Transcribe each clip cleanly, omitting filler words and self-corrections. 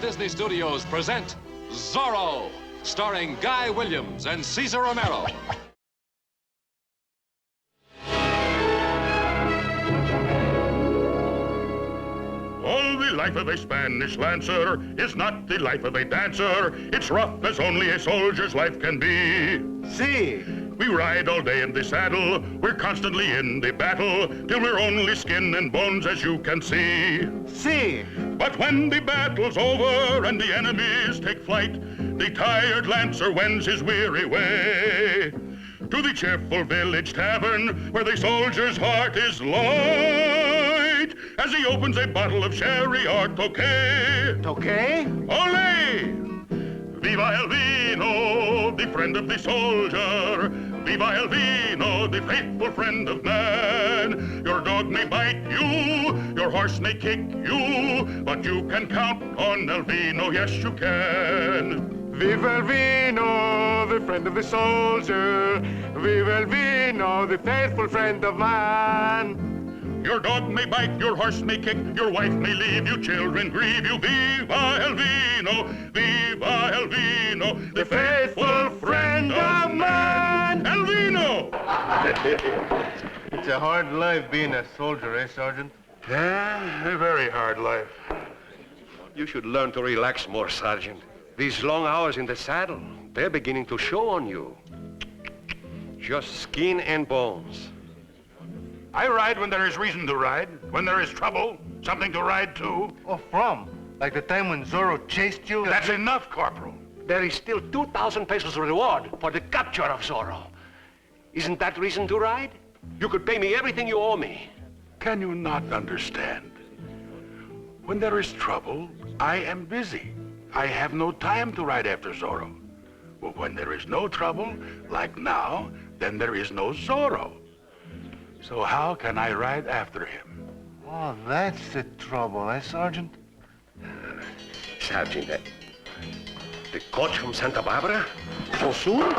Disney Studios present Zorro, starring Guy Williams and Cesar Romero. Oh, the life of a Spanish lancer is not the life of a dancer. It's rough as only a soldier's life can be. See, we ride all day in the saddle. We're constantly in the battle till we're only skin and bones, as you can see. See. But when the battle's over and the enemies take flight, the tired lancer wends his weary way to the cheerful village tavern where the soldier's heart is light as he opens a bottle of sherry or Tokay. Tokay? Ole! Viva el vino, the friend of the soldier. Viva el vino, the faithful friend of man. Your dog may bite you, your horse may kick you, but you can count on el vino, yes you can. Viva el vino, the friend of the soldier. Viva el vino, the faithful friend of man. Your dog may bite, your horse may kick, your wife may leave you, children grieve you. Viva el vino, viva el vino, the faithful friend of man. El vino! It's a hard life being a soldier, eh, Sergeant? Yeah, a very hard life. You should learn to relax more, Sergeant. These long hours in the saddle, they're beginning to show on you. Just skin and bones. I ride when there is reason to ride, when there is trouble, something to ride to. Oh, from? Like the time when Zorro chased you? That's enough, Corporal. There is still 2,000 pesos reward for the capture of Zorro. Isn't that reason to ride? You could pay me everything you owe me. Can you not understand? When there is trouble, I am busy. I have no time to ride after Zorro. But when there is no trouble, like now, then there is no Zorro. So how can I ride after him? Oh, that's the trouble, eh, Sergeant? Sergeant, the coach from Santa Barbara? So soon?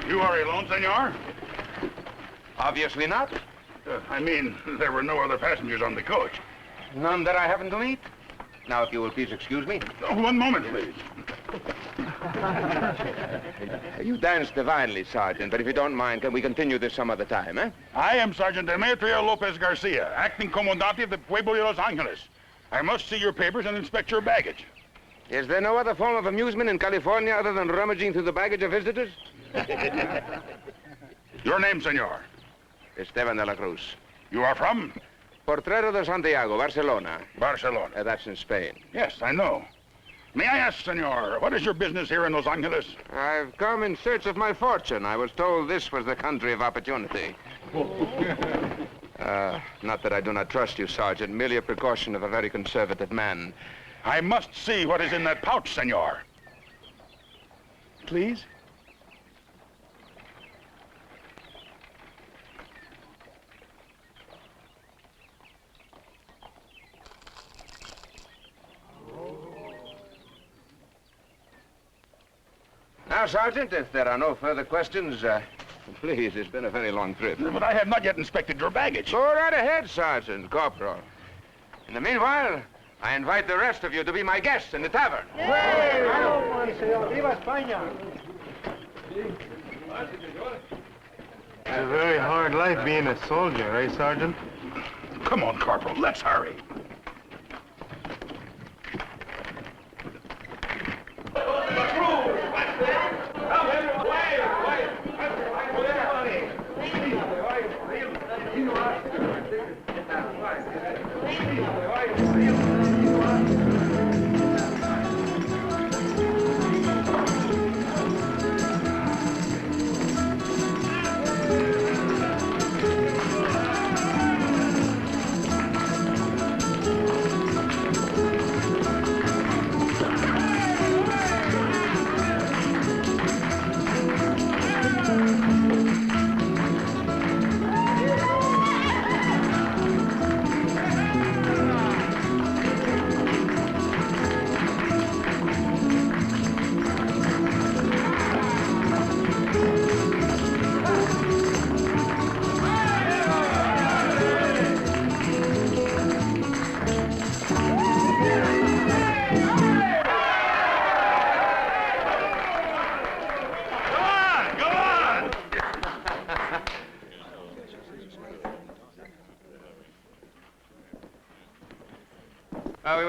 You are alone, senor? Obviously not. I mean, there were no other passengers on the coach. None that I happen to meet. Now, if you will please excuse me. Oh, one moment, please. You dance divinely, Sergeant, but if you don't mind, can we continue this some other time, eh? I am Sergeant Demetrio Lopez Garcia, acting comandante of the Pueblo de Los Angeles. I must see your papers and inspect your baggage. Is there no other form of amusement in California other than rummaging through the baggage of visitors? Your name, senor? Esteban de la Cruz. You are from? Portrero de Santiago, Barcelona. Barcelona. That's in Spain. Yes, I know. May I ask, senor, what is your business here in Los Angeles? I've come in search of my fortune. I was told this was the country of opportunity. Not that I do not trust you, Sergeant. Merely a precaution of a very conservative man. I must see what is in that pouch, senor. Please? Now, Sergeant, if there are no further questions, please, it's been a very long trip. But I have not yet inspected your baggage. Go right ahead, Sergeant, Corporal. In the meanwhile, I invite the rest of you to be my guests in the tavern. Viva España! It's a very hard life being a soldier, eh, Sergeant? Come on, Corporal, let's hurry.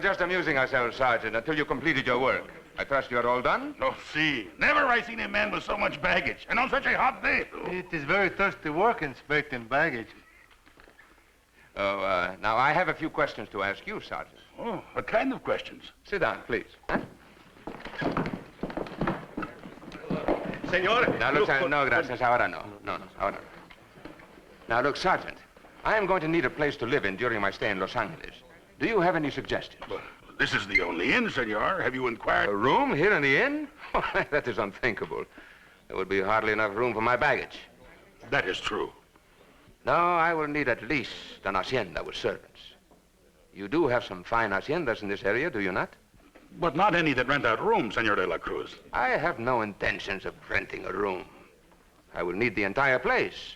were just amusing ourselves, Sergeant, until you completed your work. I trust you're all done? No, see. Never I seen a man with so much baggage, and on such a hot day. It is very thirsty work inspecting baggage. Oh, now I have a few questions to ask you, Sergeant. Oh, what kind of questions? Sit down, please. Huh? Senor. Now, look, no, gracias. Ahora no. No, ahora no. Now, look, Sergeant, I am going to need a place to live in during my stay in Los Angeles. Do you have any suggestions? Well, this is the only inn, senor. Have you inquired? A room here in the inn? That is unthinkable. There would be hardly enough room for my baggage. That is true. No, I will need at least an hacienda with servants. You do have some fine haciendas in this area, do you not? But not any that rent out rooms, Senor de la Cruz. I have no intentions of renting a room. I will need the entire place.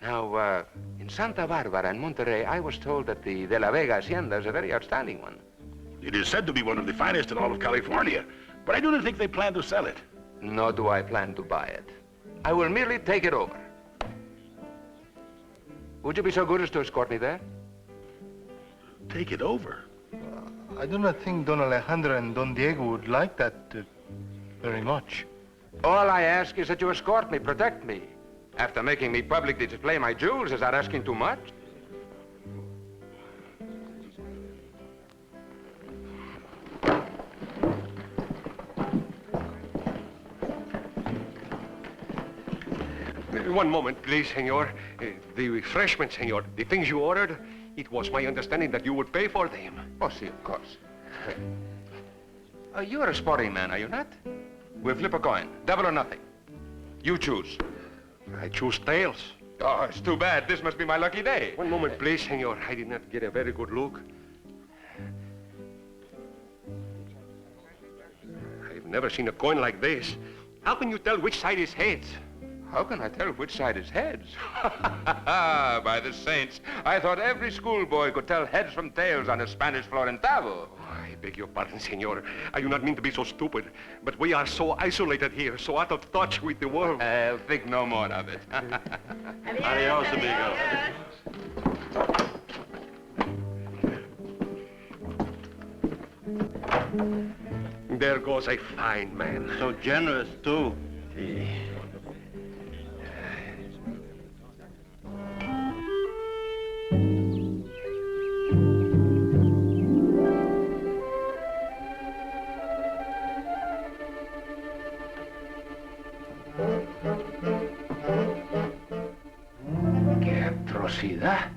Now, in Santa Barbara and Monterrey, I was told that the De La Vega Hacienda is a very outstanding one. It is said to be one of the finest in all of California, but I do not think they plan to sell it. Nor do I plan to buy it. I will merely take it over. Would you be so good as to escort me there? Take it over? I do not think Don Alejandro and Don Diego would like that very much. All I ask is that you escort me, protect me. After making me publicly display my jewels, is that asking too much? One moment, please, senor. The refreshments, senor, the things you ordered, it was my understanding that you would pay for them. Oh, see, of course. You're a sporting man, are you not? We'll flip a coin, double or nothing. You choose. I choose tails. Oh, it's too bad. This must be my lucky day. One moment, please, senor. I did not get a very good look. I've never seen a coin like this. How can you tell which side is heads? How can I tell which side is heads? By the saints, I thought every schoolboy could tell heads from tails on a Spanish florentavo. I beg your pardon, senor. I do not mean to be so stupid, but we are so isolated here, so out of touch with the world. I'll think no more of it. Adios, amigo. There goes a fine man. So generous, too. ¡Qué atrocidad!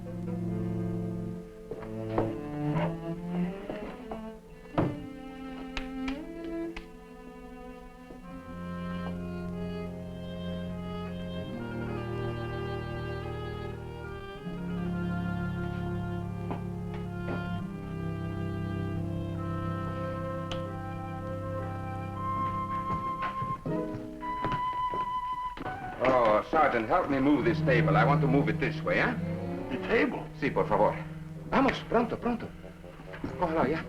Oh, Sergeant, help me move this table. I want to move it this way, ¿eh? The table? Sí, por favor. Vamos, pronto, pronto. Cógelo ya.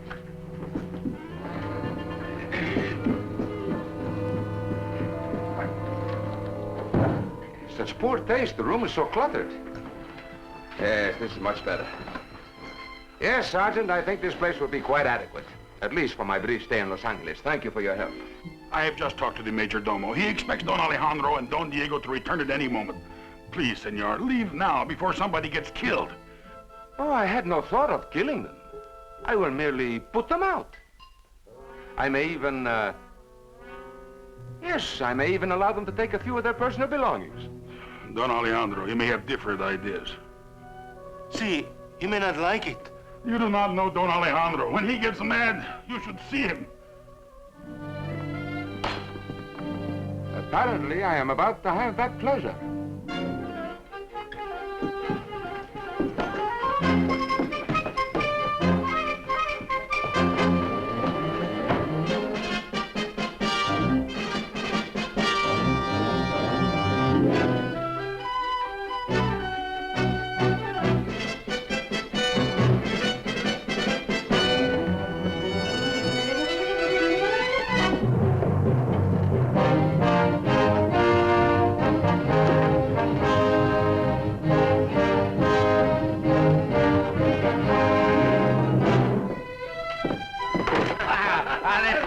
Such poor taste. The room is so cluttered. Yes, this is much better. Yes, Sergeant, I think this place will be quite adequate. At least for my brief stay in Los Angeles. Thank you for your help. I have just talked to the Major Domo. He expects Don Alejandro and Don Diego to return at any moment. Please, senor, leave now before somebody gets killed. Oh, I had no thought of killing them. I will merely put them out. I may even, yes, I may even allow them to take a few of their personal belongings. Don Alejandro, he may have different ideas. See, he may not like it. You do not know Don Alejandro. When he gets mad, you should see him. Apparently, I am about to have that pleasure.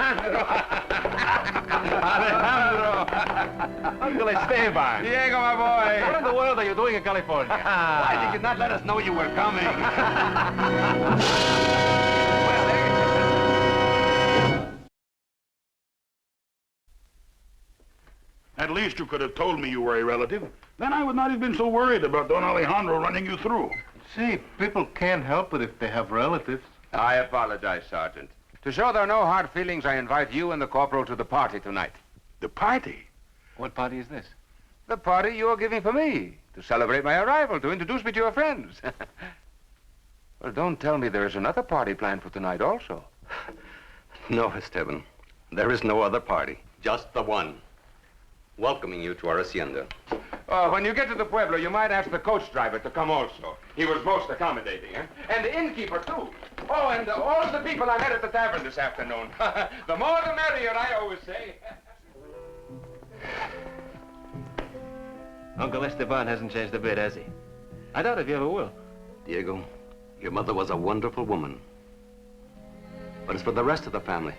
Alejandro. Alejandro. Uncle Esteban. Diego, my boy. What in the world are you doing in California? Why did you not let us know you were coming? At least you could have told me you were a relative. Then I would not have been so worried about Don Alejandro running you through. See, people can't help it if they have relatives. I apologize, Sergeant. To show there are no hard feelings, I invite you and the corporal to the party tonight. The party? What party is this? The party you are giving for me, to celebrate my arrival, to introduce me to your friends. Well, don't tell me there is another party planned for tonight also. No, Esteban. There is no other party. Just the one. Welcoming you to our hacienda. Oh, when you get to the Pueblo, you might ask the coach driver to come also. He was most accommodating, eh? And the innkeeper, too. Oh, and all of the people I met at the tavern this afternoon. The more the merrier, I always say. Uncle Esteban hasn't changed a bit, has he? I doubt if he ever will. Diego, your mother was a wonderful woman. But as for the rest of the family,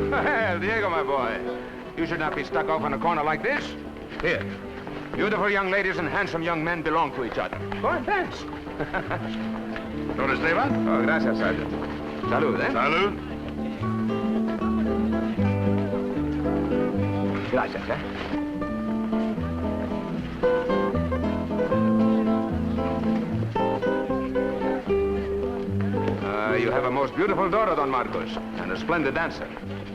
Well, Diego, my boy, you should not be stuck off in a corner like this. Here, beautiful young ladies and handsome young men belong to each other. Go and dance. Don Esteban? Oh, gracias, Sergeant. Salud, eh? Salud. Gracias, eh? You have a most beautiful daughter, Don Marcos, and a splendid dancer.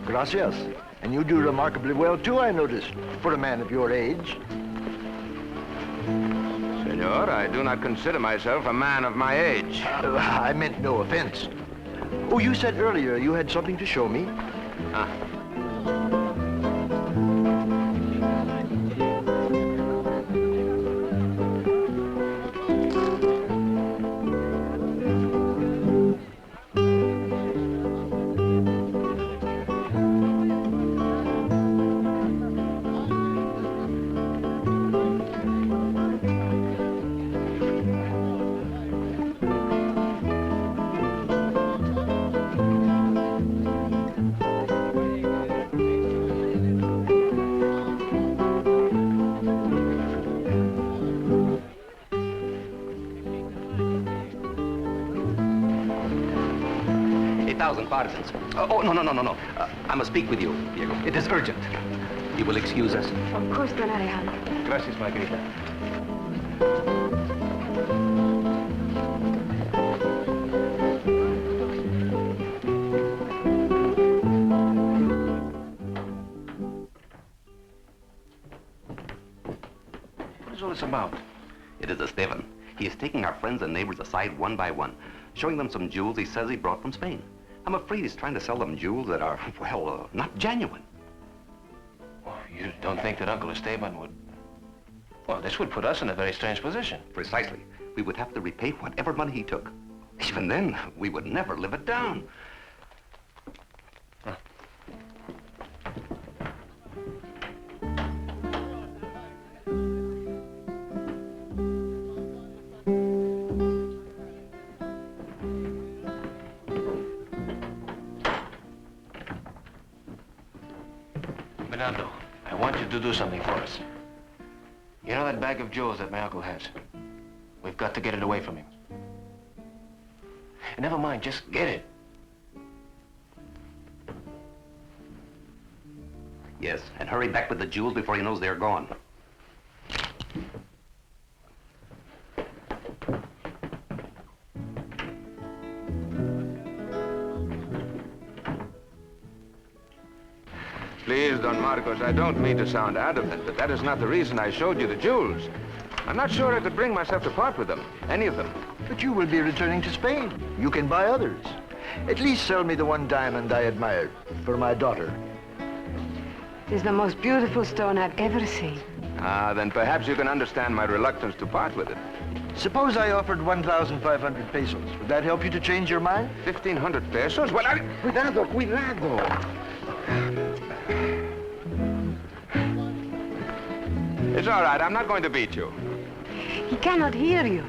Gracias. And you do remarkably well, too, I noticed, for a man of your age. Senor, I do not consider myself a man of my age. I meant no offense. Oh, you said earlier you had something to show me. Ah. No. I must speak with you, Diego. It is urgent. You will excuse us? Of course, Don Alejandro. Gracias, Margarita. What is all this about? It is Esteban. He is taking our friends and neighbors aside one by one, showing them some jewels he says he brought from Spain. I'm afraid he's trying to sell them jewels that are, well, not genuine. Well, you don't think that Uncle Esteban would... Well, this would put us in a very strange position. Precisely. We would have to repay whatever money he took. Even then, we would never live it down. Huh. Bernardo, I want you to do something for us. You know that bag of jewels that my uncle has? We've got to get it away from him. And never mind, just get it. Yes, and hurry back with the jewels before he knows they're gone. Please, Don Marcos, I don't mean to sound adamant, but that is not the reason I showed you the jewels. I'm not sure I could bring myself to part with them, any of them. But you will be returning to Spain. You can buy others. At least sell me the one diamond I admired for my daughter. It is the most beautiful stone I've ever seen. Then perhaps you can understand my reluctance to part with it. Suppose I offered 1,500 pesos. Would that help you to change your mind? 1,500 pesos? Well, Cuidado, cuidado. It's all right. I'm not going to beat you. He cannot hear you.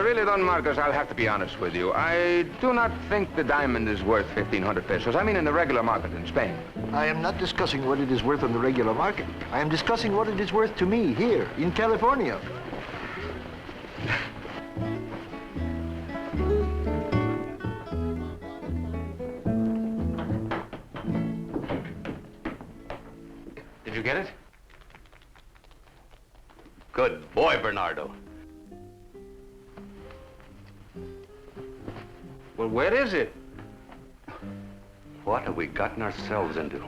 Really, Don Marcos, I'll have to be honest with you. I do not think the diamond is worth 1,500 pesos. I mean in the regular market in Spain. I am not discussing what it is worth on the regular market. I am discussing what it is worth to me here in California. Did you get it? Good boy, Bernardo. Well, where is it? What have we gotten ourselves into?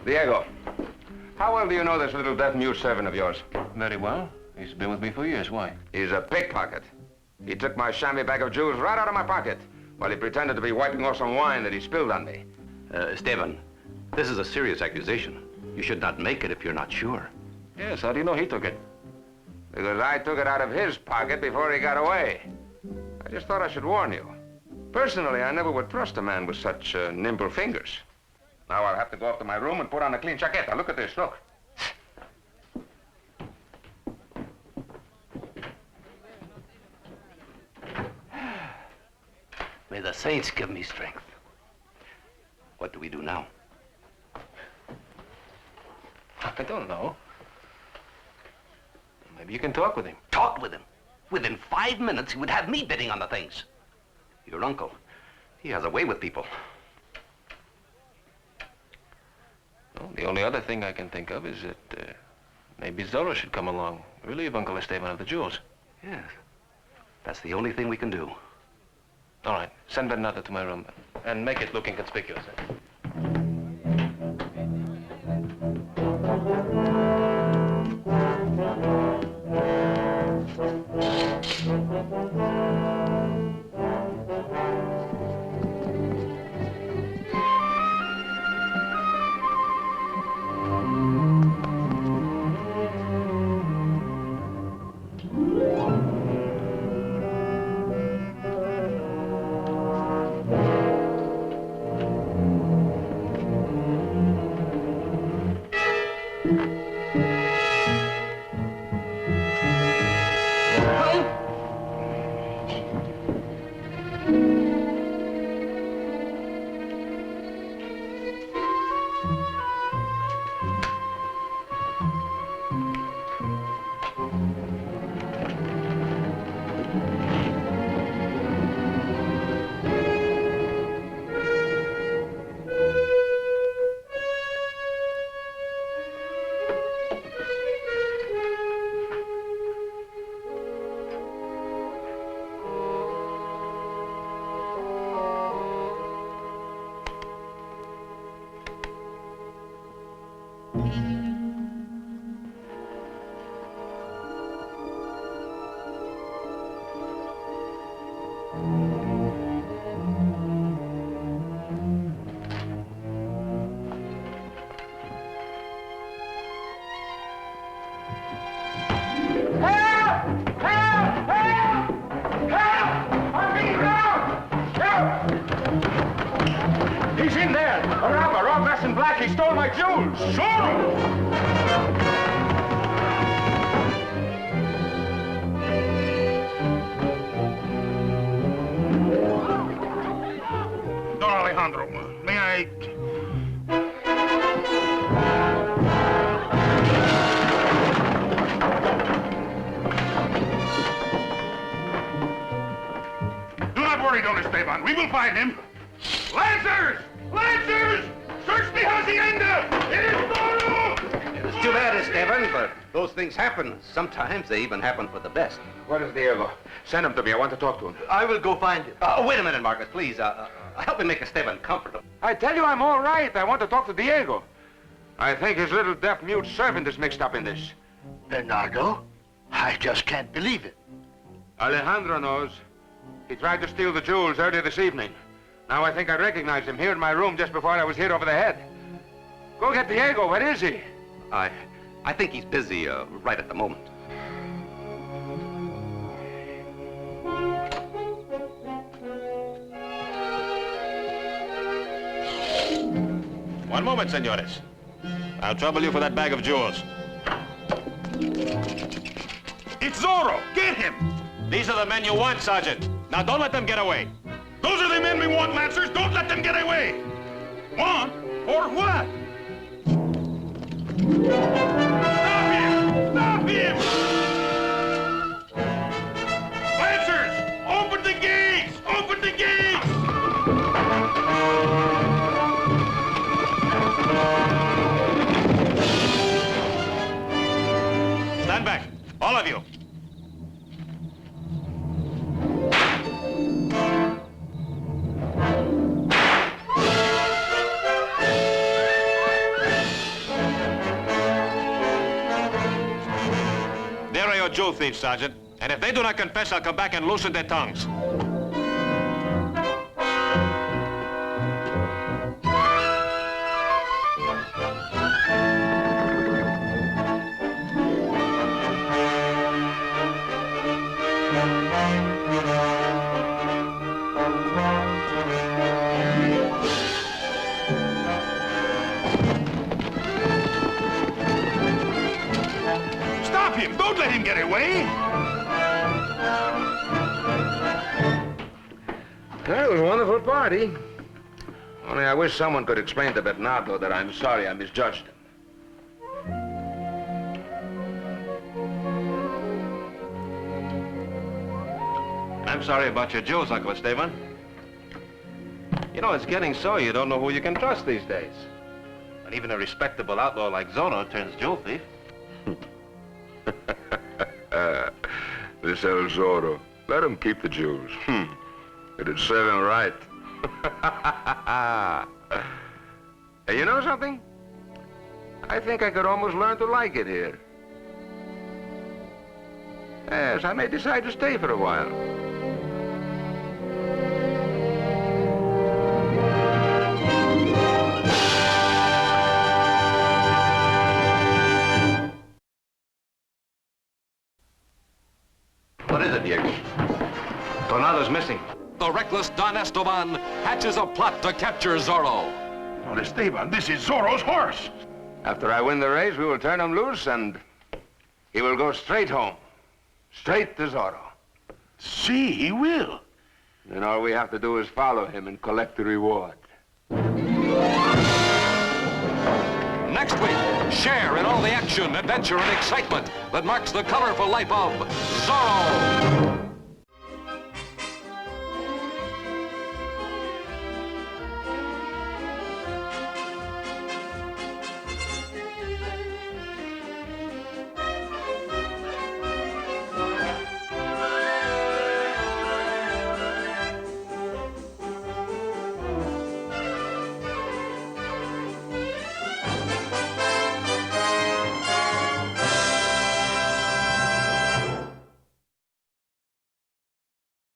Diego, how well do you know this little deaf-mute servant of yours? Very well. He's been with me for years. Why? He's a pickpocket. He took my chamois bag of jewels right out of my pocket while he pretended to be wiping off some wine that he spilled on me. Esteban, this is a serious accusation. You should not make it if you're not sure. Yes, how do you know he took it? Because I took it out of his pocket before he got away. I just thought I should warn you. Personally, I never would trust a man with such nimble fingers. Now I'll have to go up to my room and put on a clean chaqueta. Look at this, look. May the saints give me strength. What do we do now? I don't know. Maybe you can talk with him. Talk with him. Within 5 minutes, he would have me bidding on the things. Your uncle, he has a way with people. Well, the only other thing I can think of is that maybe Zorro should come along, relieve Uncle Esteban of the jewels. Yes. That's the only thing we can do. All right, send Bernardo to my room and make it look inconspicuous. He's in there! A robber, all dressed in black. He stole my jewels! Zorro! Don Alejandro, may I... Do not worry, Don Esteban. We will find him. Lancers! Lancers! Search the hacienda! It is Zorro! too bad, Esteban, but those things happen. Sometimes they even happen for the best. Where is Diego? Send him to me. I want to talk to him. I will go find him. Wait a minute, Marcus, please. Help me make Esteban comfortable. I tell you I'm all right. I want to talk to Diego. I think his little deaf-mute servant is mixed up in this. Bernardo? I just can't believe it. Alejandro knows. He tried to steal the jewels earlier this evening. Now I think I recognize him here in my room just before I was hit over the head. Go get Diego. Where is he? I think he's busy right at the moment. One moment, senores. I'll trouble you for that bag of jewels. It's Zorro! Get him! These are the men you want, Sergeant. Now don't let them get away. Those are the men we want, Lancers! Don't let them get away! Want? For what? Stop him! Stop him! Lancers! Open the gates! Open the gates! Stand back, all of you. There are your jewel thieves, Sergeant. And if they do not confess, I'll come back and loosen their tongues. Stop him! Don't let him get away! Well, it was a wonderful party. Only I wish someone could explain to Bernardo that I'm sorry I misjudged him. I'm sorry about your jewels, Uncle Esteban. You know, it's getting so you don't know who you can trust these days. And even a respectable outlaw like Zorro turns jewel thief. This El Zorro. Let him keep the jewels. It'd serve him right. Hey, you know something? I think I could almost learn to like it here. Yes, I may decide to stay for a while. What is it, Diego? Tornado's missing. The reckless Don Esteban hatches a plot to capture Zorro. Well, Esteban, this is Zorro's horse. After I win the race, we will turn him loose and he will go straight home. Straight to Zorro. See, he will. Then all we have to do is follow him and collect the reward. Next week, share in all the action, adventure, and excitement that marks the colorful life of Zorro.